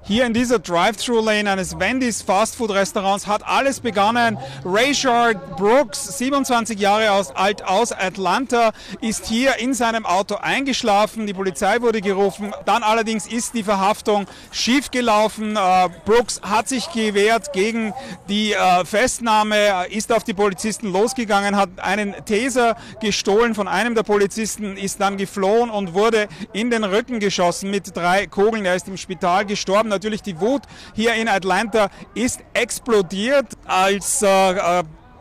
Hier in dieser Drive-Thru-Lane eines Wendy's Fastfood-Restaurants hat alles begonnen. Rayshard Brooks, 27 Jahre alt aus Atlanta, ist hier in seinem Auto eingeschlafen. Die Polizei wurde gerufen. Dann allerdings ist die Verhaftung schiefgelaufen. Brooks hat sich gewehrt gegen die Festnahme, ist auf die Polizisten losgegangen, hat einen Taser gestohlen von einem der Polizisten, ist dann geflohen und wurde in den Rücken geschossen mit 3 Kugeln. Er ist im Spital gestorben. Natürlich die Wut hier in Atlanta ist explodiert. Als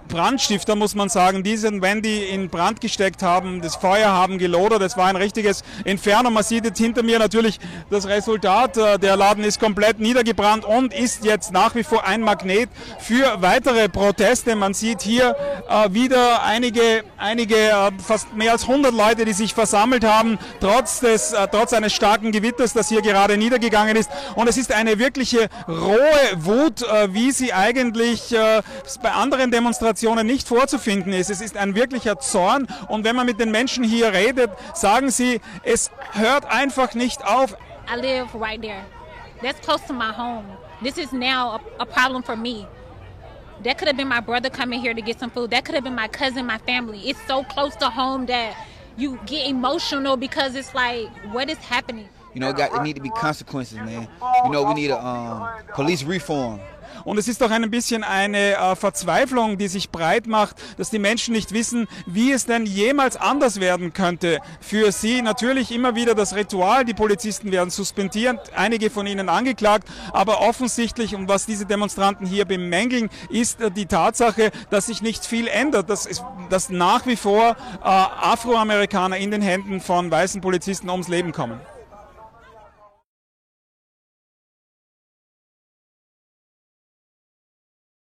Brandstifter muss man sagen, diesen Wendy in Brand gesteckt haben, das Feuer haben gelodert, es war ein richtiges Inferno. Man sieht jetzt hinter mir natürlich das Resultat, der Laden ist komplett niedergebrannt und ist jetzt nach wie vor ein Magnet für weitere Proteste. Man sieht hier wieder einige fast mehr als 100 Leute, die sich versammelt haben, trotz eines starken Gewitters, das hier gerade niedergegangen ist, und es ist eine wirkliche rohe Wut, wie sie eigentlich bei anderen Demonstrationen nicht vorzufinden ist. Es ist ein wirklicher Zorn, und wenn man mit den Menschen hier redet, sagen sie, es hört einfach nicht auf. I live right there. That's close to my home. This is now a problem for me. That could have been my brother coming here to get some food. That could have been my cousin, my family. It's so close to home that you get emotional because it's like, what is happening? You know, there need to be consequences, man. You know, we need a police reform. Und es ist doch ein bisschen eine Verzweiflung, die sich breit macht, dass die Menschen nicht wissen, wie es denn jemals anders werden könnte. Für sie natürlich immer wieder das Ritual, die Polizisten werden suspendiert, einige von ihnen angeklagt, aber offensichtlich, und was diese Demonstranten hier bemängeln, ist die Tatsache, dass sich nicht viel ändert, dass nach wie vor Afroamerikaner in den Händen von weißen Polizisten ums Leben kommen.